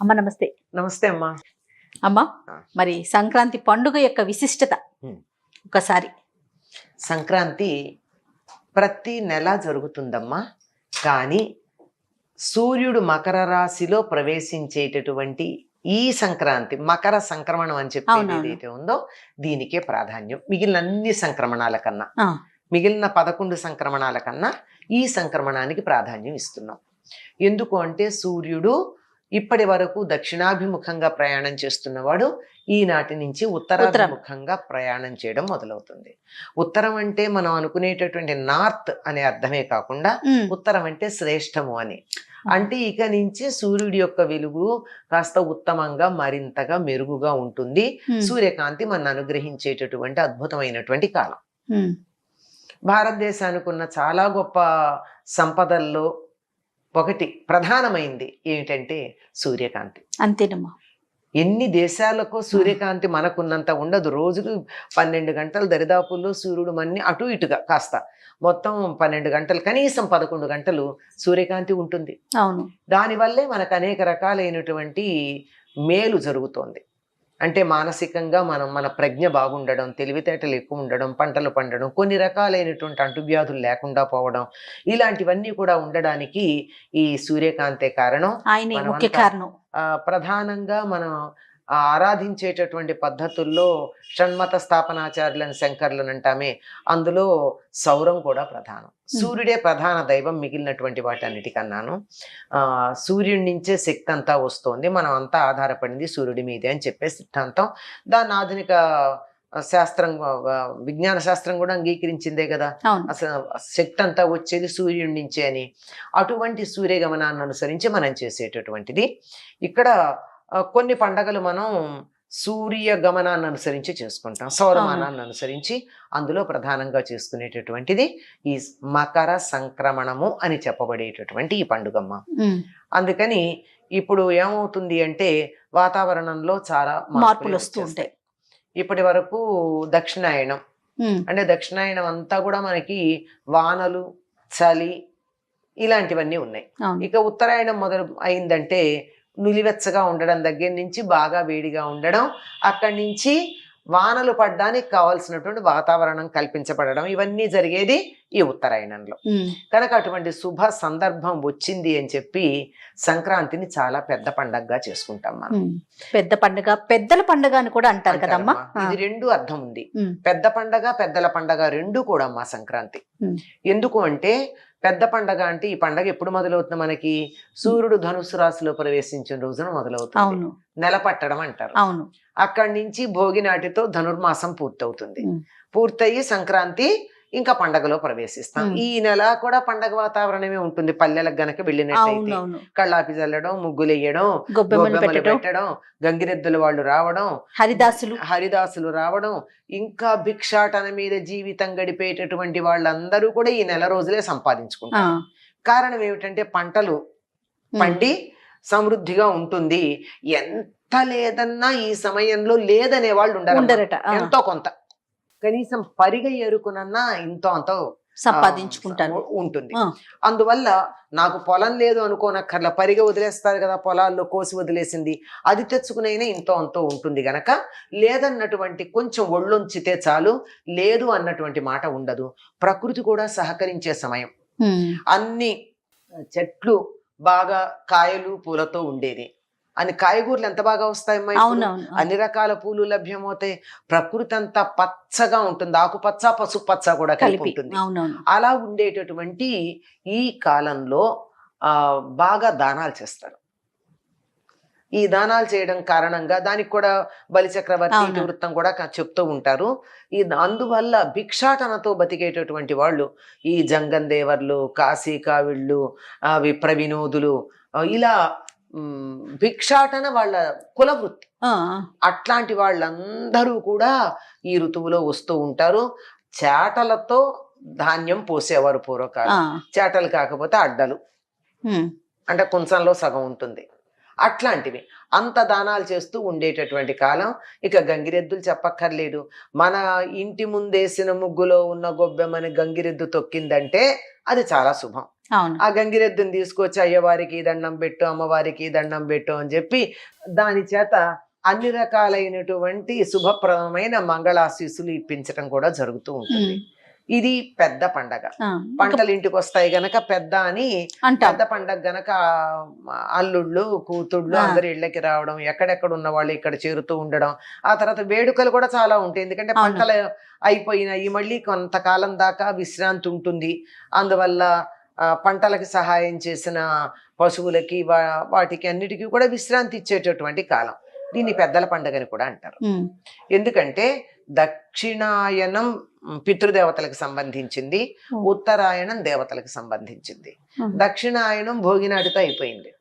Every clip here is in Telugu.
అమ్మ నమస్తే. నమస్తే అమ్మా. అమ్మ మరి సంక్రాంతి పండుగ యొక్క విశిష్టత ఒకసారి. సంక్రాంతి ప్రతి నెల జరుగుతుందమ్మా, కానీ సూర్యుడు మకర రాశిలో ప్రవేశించేటటువంటి ఈ సంక్రాంతి, మకర సంక్రమణం అని చెప్పేది ఏదైతే ఉందో దీనికే ప్రాధాన్యం. మిగిలిన అన్ని సంక్రమణాల కన్నా, మిగిలిన 11 సంక్రమణాల కన్నా ఈ సంక్రమణానికి ప్రాధాన్యం ఇస్తున్నాం. ఎందుకు అంటే సూర్యుడు ఇప్పటి వరకు దక్షిణాభిముఖంగా ప్రయాణం చేస్తున్నవాడు ఈనాటి నుంచి ఉత్తరాభిముఖంగా ప్రయాణం చేయడం మొదలవుతుంది. ఉత్తరం అంటే మనం అనుకునేటటువంటి నార్త్ అనే అర్థమే కాకుండా ఉత్తరం అంటే శ్రేష్టము అని. అంటే ఇక నుంచి సూర్యుడి యొక్క వెలుగు కాస్త ఉత్తమంగా, మరింతగా మెరుగుగా ఉంటుంది. సూర్యకాంతి మన అనుగ్రహించేటటువంటి అద్భుతమైనటువంటి కాలం. భారతదేశానికి ఉన్న చాలా గొప్ప సంపదల్లో ఒకటి ప్రధానమైంది ఏమిటంటే సూర్యకాంతి. అంతేనమ్మా. ఎన్ని దేశాలకు సూర్యకాంతి మనకున్నంత ఉండదు. రోజుకు 12 గంటలు దరిదాపుల్లో సూర్యుడు మన్ని అటు ఇటుగా కాస్త మొత్తం 12 గంటలు, కనీసం 11 గంటలు సూర్యకాంతి ఉంటుంది. అవును. దానివల్లే మనకు అనేక రకాలైనటువంటి మేలు జరుగుతోంది. అంటే మానసికంగా మన ప్రజ్ఞ బాగుండడం, తెలివితేటలు ఎక్కువ ఉండడం, పంటలు పండడం, కొన్ని రకాలైనటువంటి అంటువ్యాధులు లేకుండా పోవడం, ఇలాంటివన్నీ కూడా ఉండడానికి ఈ సూర్యకాంతే కారణం. ఆయనే ముఖ్య కారణం. ప్రధానంగా మనం ఆరాధించేటటువంటి పద్ధతుల్లో షణ్మత స్థాపనాచార్యులను, శంకర్లను అంటామే, అందులో సౌరం కూడా ప్రధానం. సూర్యుడే ప్రధాన దైవం మిగిలినటువంటి వాటన్నిటికన్నాను. సూర్యుడి నుంచే శక్తి అంతా వస్తోంది, మనం అంతా ఆధారపడింది సూర్యుడి మీదే అని చెప్పే సిద్ధాంతం. దాన్ని ఆధునిక శాస్త్రం, విజ్ఞాన శాస్త్రం కూడా అంగీకరించిందే కదా. అసలు శక్తి అంతా వచ్చేది సూర్యుడి నుంచే అని. అటువంటి సూర్యగమనాన్ని అనుసరించి మనం చేసేటటువంటిది. ఇక్కడ కొన్ని పండగలు మనం సూర్య గమనాన్ని అనుసరించి చేసుకుంటాం, సౌరమానాన్ని అనుసరించి. అందులో ప్రధానంగా చేసుకునేటటువంటిది ఈ మకర సంక్రమణము అని చెప్పబడేటటువంటి ఈ పండుగమ్మ. అందుకని ఇప్పుడు ఏమవుతుంది అంటే వాతావరణంలో చాలా మార్పులు వస్తూ ఉంటాయి. ఇప్పటి వరకు దక్షిణాయనం అంటే దక్షిణాయనం అంతా కూడా మనకి వానలు, చలి ఇలాంటివన్నీ ఉన్నాయి. ఇక ఉత్తరాయణం మొదలు అయిందంటే నులివెచ్చగా ఉండడం దగ్గర నుంచి బాగా వేడిగా ఉండడం, అక్కడి నుంచి వానలు పడ్డానికి కావాల్సినటువంటి వాతావరణం కల్పించబడడం, ఇవన్నీ జరిగేది ఈ ఉత్తరాయణంలో. కనుక అటువంటి శుభ సందర్భం వచ్చింది అని చెప్పి సంక్రాంతిని చాలా పెద్ద పండగగా చేసుకుంటాం మనం. పెద్ద పండుగ, పెద్దల పండుగ అని కూడా అంటారు కదమ్మా. ఇది రెండు అర్థం ఉంది. పెద్ద పండగ, పెద్దల పండగ రెండు కూడా అమ్మా సంక్రాంతి. ఎందుకు అంటే పెద్ద పండగ అంటే ఈ పండగ ఎప్పుడు మొదలవుతుంది మనకి? సూర్యుడు ధనుసు రాశిలో ప్రవేశించిన రోజున మొదలవుతుంది. నెల పట్టడం అంటారు. అక్కడి నుంచి భోగి నాటితో ధనుర్మాసం పూర్తవుతుంది. పూర్తయి సంక్రాంతి ఇంకా పండగలో ప్రవేశిస్తాం. ఈ నెల కూడా పండగ వాతావరణమే ఉంటుంది. పల్లెలకు గనక వెళ్ళినట్టయితే కళ్ళాపి చల్లడం, ముగ్గులు వేయడం, గొబ్బెమ్మలు పెట్టడం, గంగిరెద్దుల వాళ్ళు రావడం, హరిదాసులు రావడం, ఇంకా భిక్షాటన మీద జీవితం గడిపేటటువంటి వాళ్ళందరూ కూడా ఈ నెల రోజులే సంపాదించుకుంటారు. కారణం ఏమిటంటే పంటలు పండి సమృద్ధిగా ఉంటుంది. ఎంత లేదన్నా ఈ సమయంలో లేదనే వాళ్ళు ఉండరట. ఎంతో కొంత కనీసం పరిగ ఎరుకునన్నా ఇంతో అంతో సంపాదించుకుంటారు ఉంటుంది. అందువల్ల నాకు పొలం లేదు అనుకోనక్కర్లా, పరిగ వదిలేస్తారు కదా పొలాల్లో కోసి వదిలేసింది, అది తెచ్చుకునైనా ఇంతో అంతో ఉంటుంది గనక లేదన్నటువంటి కొంచెం ఒళ్ళొంచితే చాలు, లేదు అన్నటువంటి మాట ఉండదు. ప్రకృతి కూడా సహకరించే సమయం. అన్ని చెట్లు బాగా కాయలు పూలతో ఉండేది. అని కాయగూరలు ఎంత బాగా వస్తాయమ్మా, అన్ని రకాల పూలు లభ్యమవుతాయి. ప్రకృతి అంతా పచ్చగా ఉంటుంది, ఆకుపచ్చ పసుపచ్చ కూడా కలిపి ఉంటుంది. అలా ఉండేటటువంటి ఈ కాలంలో బాగా దానాలు చేస్తారు. ఈ దానాలు చేయడం కారణంగా దానికి కూడా బలిచక్రవర్తి ఇతివృత్తం కూడా చెప్తూ ఉంటారు. అందువల్ల భిక్షాటనతో బతికేటటువంటి వాళ్ళు ఈ జంగందేవర్లు, కాశీకావిళ్ళు, విప్ర వినోదులు, ఇలా భిక్షాటన వాళ్ళ కుల వృత్తి. అట్లాంటి వాళ్ళందరూ కూడా ఈ ఋతువులో వస్తూ ఉంటారు. చేటలతో ధాన్యం పోసేవారు పూర్వకాలం. చేటలు కాకపోతే అడ్డలు, అంటే కుంచంలో సగం ఉంటుంది. అట్లాంటివి అంత దానాలు చేస్తూ ఉండేటటువంటి కాలం. ఇక గంగిరెద్దులు చెప్పక్కర్లేదు. మన ఇంటి ముందేసిన ముగ్గులో ఉన్న గొబ్బెమ్మని గంగిరెద్దు తొక్కిందంటే అది చాలా శుభం. అవును. ఆ గంగిరెద్దుని తీసుకొచ్చి అయ్యవారికి దండం పెట్టు, అమ్మవారికి దండం పెట్టు అని చెప్పి దాని చేత అన్ని రకాలైనటువంటి శుభప్రదమైన మంగళాశీస్సులు ఇప్పించడం కూడా జరుగుతూ ఉంటుంది. ఇది పెద్ద పండగ. పంటలు ఇంటికి వస్తాయి గనక పెద్ద అని పెద్ద పండగ గనక అల్లుళ్ళు కూతుళ్ళు అందరు ఇళ్ళకి రావడం, ఎక్కడెక్కడ ఉన్న వాళ్ళు ఇక్కడ చేరుతూ ఉండడం. ఆ తర్వాత వేడుకలు కూడా చాలా ఉంటాయి, ఎందుకంటే పంటలు అయిపోయినాయి, మళ్ళీ కొంతకాలం దాకా విశ్రాంతి ఉంటుంది. అందువల్ల పంటలకి సహాయం చేసిన పశువులకి వాటికి అన్నిటికీ కూడా విశ్రాంతి ఇచ్చేటటువంటి కాలం. దీన్ని పెద్దల పండుగని కూడా అంటారు. ఎందుకంటే దక్షిణాయనం పితృదేవతలకు సంబంధించింది, ఉత్తరాయణం దేవతలకు సంబంధించింది. దక్షిణాయనం భోగినాటితో అయిపోయింది,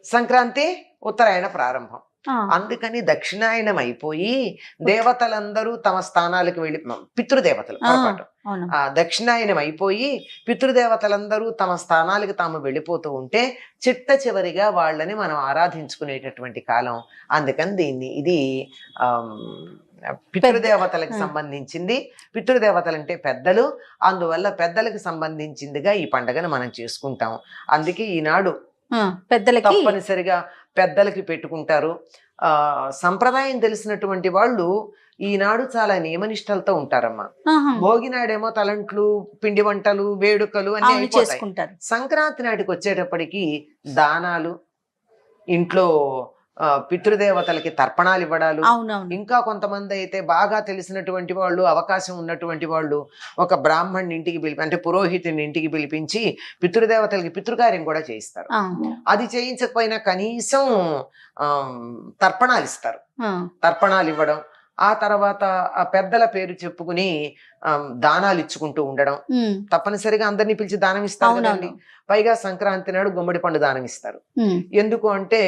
సంక్రాంతి ఉత్తరాయణ ప్రారంభం. అందుకని దక్షిణాయనం అయిపోయి దేవతలందరూ తమ స్థానాలకు వెళ్ళి, పితృదేవతలు పొరపాటు, దక్షిణాయనం అయిపోయి పితృదేవతలందరూ తమ స్థానాలకు తాము వెళ్ళిపోతూ ఉంటే చిట్ట చివరిగా వాళ్ళని మనం ఆరాధించుకునేటటువంటి కాలం. అందుకని ఇది పితృదేవతలకు సంబంధించింది. పితృదేవతలు అంటే పెద్దలు, అందువల్ల పెద్దలకు సంబంధించిందిగా ఈ పండుగను మనం చేసుకుంటాం. అందుకే ఈనాడు పెద్దలకి తప్పనిసరిగా పెద్దలకి పెట్టుకుంటారు. సంప్రదాయం తెలిసినటువంటి వాళ్ళు ఈనాడు చాలా నియమనిష్టలతో ఉంటారమ్మా. భోగినాడేమో తలంట్లు, పిండి వంటలు, వేడుకలు అన్ని అయిపోతాయి. సంక్రాంతి నాటికి వచ్చేటప్పటికి దానాలు, ఇంట్లో పితృదేవతలకి తర్పణాలు ఇవ్వడాలు, ఇంకా కొంతమంది అయితే బాగా తెలిసినటువంటి వాళ్ళు, అవకాశం ఉన్నటువంటి వాళ్ళు ఒక బ్రాహ్మణ్ని ఇంటికి పిలిపి, అంటే పురోహితుని ఇంటికి పిలిపించి పితృదేవతలకి పితృకార్యం కూడా చేయిస్తారు. అది చేయించకపోయినా కనీసం తర్పణాలు ఇస్తారు. తర్పణాలు ఇవ్వడం, ఆ తర్వాత ఆ పెద్దల పేరు చెప్పుకుని దానాలు ఇచ్చుకుంటూ ఉండడం. తప్పనిసరిగా అందరినీ పిలిచి దానం ఇస్తారు కదండి. పైగా సంక్రాంతి నాడు గుమ్మడి పండు దానం ఇస్తారు. ఎందుకు అంటే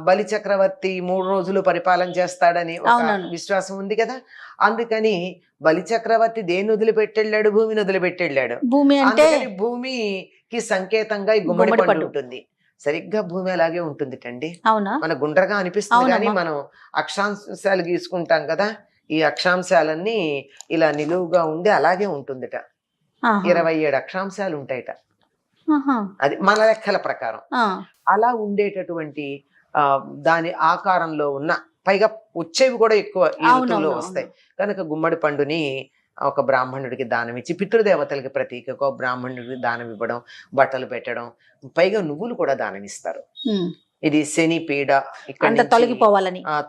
బలి చక్రవర్తి 3 రోజులు పరిపాలన చేస్తాడని ఒక విశ్వాసం ఉంది కదా. అందుకని బలి చక్రవర్తి దేన్ని వదిలిపెట్టెళ్ళాడు? భూమిని వదిలిపెట్టెళ్ళాడు. అందుకని భూమికి సంకేతంగా ఈ గుమ్మడి పండు ఉంటుంది. సరిగ్గా భూమి అలాగే ఉంటుంది అండి. మన గుండ్రగా అనిపిస్తుంది కానీ మనం అక్షాంశాలు గీసుకుంటాం కదా, ఈ అక్షాంశాలన్నీ ఇలా నిలువుగా ఉండి అలాగే ఉంటుందిట. 27 అక్షాంశాలు ఉంటాయిట, అది మన లెక్కల ప్రకారం. అలా ఉండేటటువంటి దాని ఆకారంలో ఉన్న, పైగా వచ్చేవి కూడా ఎక్కువ ఈ ఋతువులో వస్తాయి కనుక గుమ్మడి పండుని ఒక బ్రాహ్మణుడికి దానం ఇచ్చి, పితృదేవతలకి ప్రతీకగా బ్రాహ్మణుడికి దానం ఇవ్వడం, బట్టలు పెట్టడం, పైగా నువ్వులు కూడా దానం ఇస్తారు. ఇది శని పీడ ఇక్కడ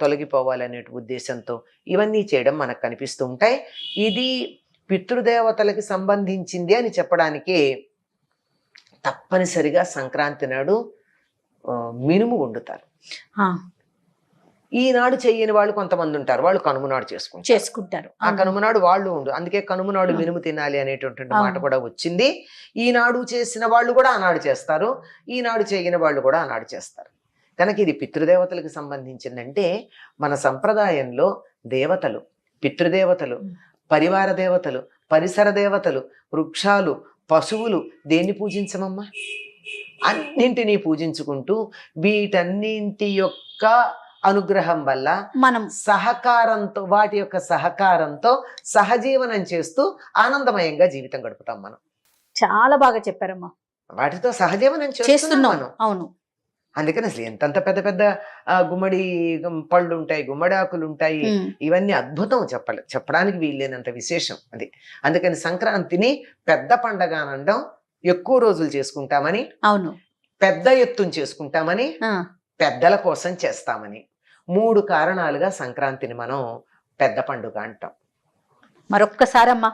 తొలగిపోవాలనే ఉద్దేశంతో ఇవన్నీ చేయడం మనకు కనిపిస్తూ ఉంటాయి. ఇది పితృదేవతలకి సంబంధించింది అని చెప్పడానికి తప్పనిసరిగా సంక్రాంతి నాడు మినుము వండుతారు. ఈనాడు చెయ్యని వాళ్ళు కొంతమంది ఉంటారు, వాళ్ళు కనుమనాడు చేసుకుంటారు. ఆ కనుమనాడు వాళ్ళు ఉండు, అందుకే కనుమనాడు మినుము తినాలి అనేటువంటి మాట కూడా వచ్చింది. ఈనాడు చేసిన వాళ్ళు కూడా ఆనాడు చేస్తారు, ఈనాడు చేయని వాళ్ళు కూడా ఆనాడు చేస్తారు. కనుక ఇది పితృదేవతలకు సంబంధించిందంటే మన సంప్రదాయంలో దేవతలు, పితృదేవతలు, పరివార దేవతలు, పరిసర దేవతలు, వృక్షాలు, పశువులు దేన్ని పూజించమమ్మా? అన్నింటినీ పూజించుకుంటూ వీటన్నింటి యొక్క అనుగ్రహం వల్ల మనం సహకారంతో, వాటి యొక్క సహకారంతో సహజీవనం చేస్తూ ఆనందమయంగా జీవితం గడుపుతాం మనం. చాలా బాగా చెప్పారమ్మా. వాటితో సహజీవనం చేస్తున్నాం. అవును. అందుకని అసలు ఎంతంత పెద్ద పెద్ద గుమ్మడి పళ్ళు ఉంటాయి, గుమ్మడి ఆకులు ఉంటాయి, ఇవన్నీ అద్భుతం, చెప్పడానికి వీల్లేనంత విశేషం అది. అందుకని సంక్రాంతిని పెద్ద పండగ అనడం, ఎక్కువ రోజులు చేసుకుంటామని, అవును, పెద్ద ఎత్తున చేసుకుంటామని, పెద్దల కోసం చేస్తామని, 3 కారణాలుగా సంక్రాంతిని మనం పెద్ద పండుగ అంటాం. మరొక్కసారమ్మా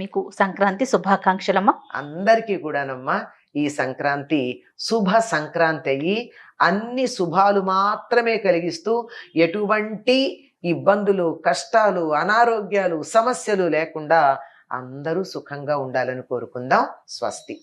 మీకు సంక్రాంతి శుభాకాంక్షలమ్మా. అందరికీ కూడానమ్మా ఈ సంక్రాంతి శుభ సంక్రాంతి అయ్యి అన్ని శుభాలు మాత్రమే కలిగిస్తూ ఎటువంటి ఇబ్బందులు, కష్టాలు, అనారోగ్యాలు, సమస్యలు లేకుండా అందరూ సుఖంగా ఉండాలని కోరుకుందాం. స్వస్తి.